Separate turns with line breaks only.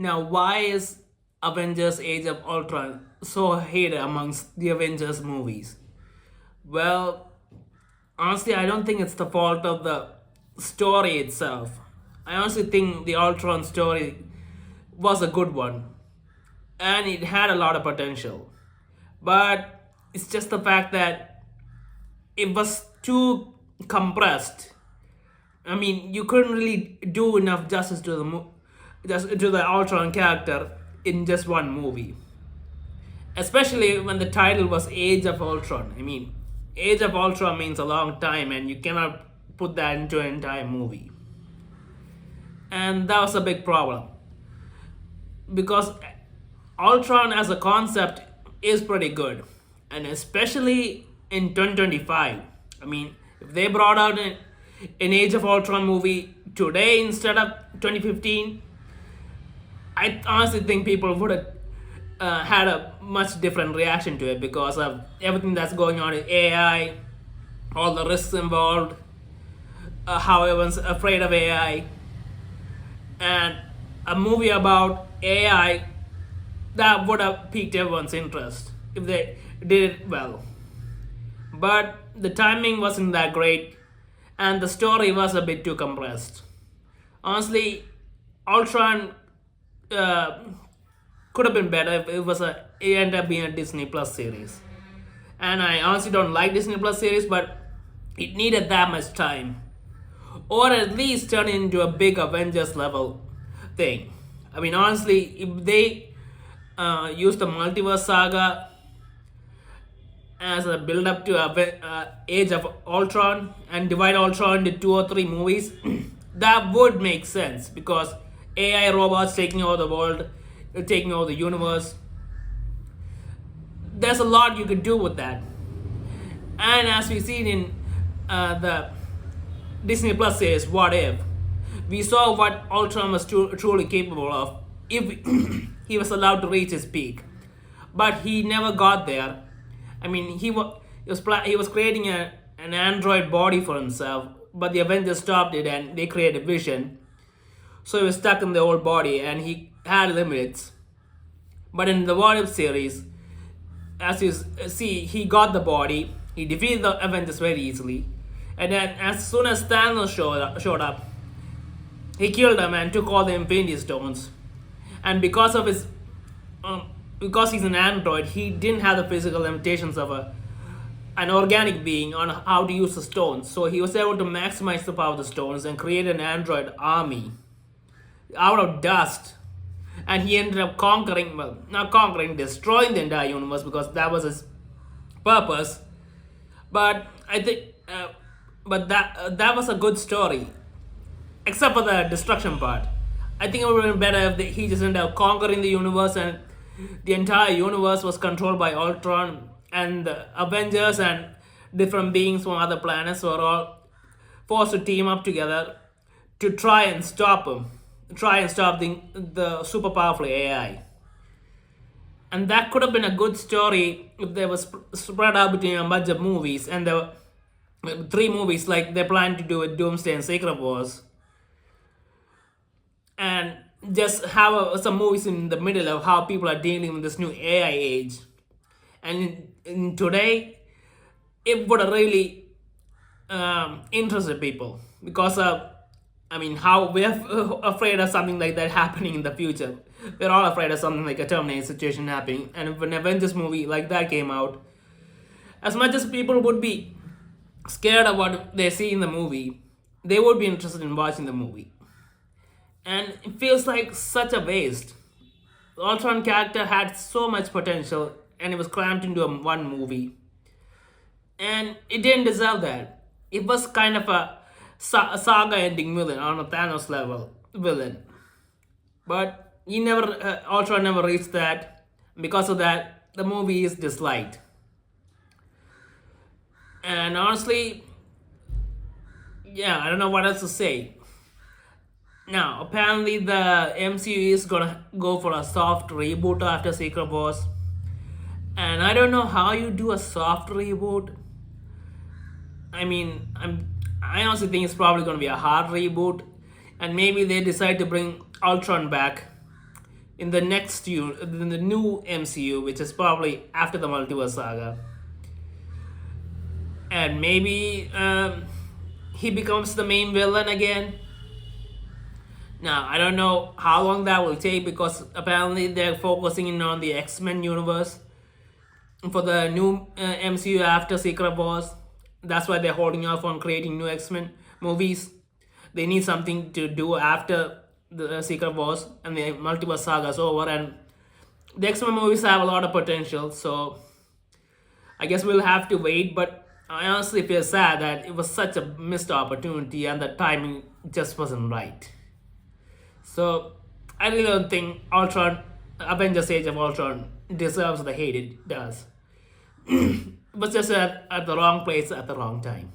Now, why is Avengers Age of Ultron so hated amongst the Avengers movies? Well, honestly, I don't think it's the fault of the story itself. I honestly think the Ultron story was a good one and it had a lot of potential. But it's just the fact that it was too compressed. I mean, you couldn't really do enough justice to the Ultron character in just one movie. Especially when the title was Age of Ultron. I mean, Age of Ultron means a long time, and you cannot put that into an entire movie. And that was a big problem because Ultron as a concept is pretty good, and especially in 2025. I mean, if they brought out an Age of Ultron movie today instead of 2015, I honestly think people would have had a much different reaction to it because of everything that's going on in AI, all the risks involved, how everyone's afraid of AI, and a movie about AI that would have piqued everyone's interest if they did it well. But the timing wasn't that great, and the story was a bit too compressed. Honestly, Ultron uh, could have been better if it ended up being a Disney Plus series. And I honestly don't like Disney Plus series, but it needed that much time, or at least turn it into a big Avengers level thing. I mean, honestly, if they use the multiverse saga as a build up to Age of Ultron and divide Ultron into two or three movies, that would make sense because AI robots taking over the world, taking over the universe. There's a lot you could do with that. And as we seen in the Disney Plus series, What If, we saw what Ultron was truly capable of if he was allowed to reach his peak. But he never got there. I mean, he was creating an android body for himself, but the Avengers stopped it and they created Vision. So he was stuck in the old body and he had limits. But in the What If series, as you see, he got the body, he defeated the Avengers very easily, and then as soon as Thanos showed up, he killed him and took all the Infinity Stones. And because he's an android, he didn't have the physical limitations of an organic being on how to use the stones. So he was able to maximize the power of the stones and create an android army out of dust. And he ended up conquering, well, not conquering, destroying the entire universe because that was his purpose. But I think, that was a good story, except for the destruction part. I think it would have been better if he just ended up conquering the universe and the entire universe was controlled by Ultron, and the Avengers and different beings from other planets were all forced to team up together to try and stop him, try and stop the super powerful AI. And that could have been a good story if they was spread out between a bunch of movies, and there were three movies like they planned to do with Doomsday and Secret Wars, and just have some movies in the middle of how people are dealing with this new AI age. And in today, it would have really interested people because I mean, how we're afraid of something like that happening in the future. We're all afraid of something like a Terminator situation happening. And if an Avengers movie like that came out, as much as people would be scared of what they see in the movie, they would be interested in watching the movie. And it feels like such a waste. The Ultron character had so much potential and it was crammed into one movie. And it didn't deserve that. It was kind of a saga ending villain on a Thanos level villain. But Ultron never reached that. Because of that, the movie is disliked. And honestly, yeah, I don't know what else to say. Now, apparently the MCU is gonna go for a soft reboot after Secret Wars. And I don't know how you do a soft reboot. I mean, I honestly think it's probably gonna be a hard reboot. And maybe they decide to bring Ultron back in the in the new MCU, which is probably after the multiverse saga, and maybe he becomes the main villain again. Now I don't know how long that will take because apparently they're focusing in on the X-Men universe for the new MCU after Secret Wars. That's why they're holding off on creating new X-Men movies. They need something to do after the Secret Wars and the multiverse saga is over. And the X-Men movies have a lot of potential, so I guess we'll have to wait. But I honestly feel sad that it was such a missed opportunity and the timing just wasn't right. So I really don't think Ultron, Avengers Age of Ultron, deserves the hate it does. But just at the wrong place at the wrong time.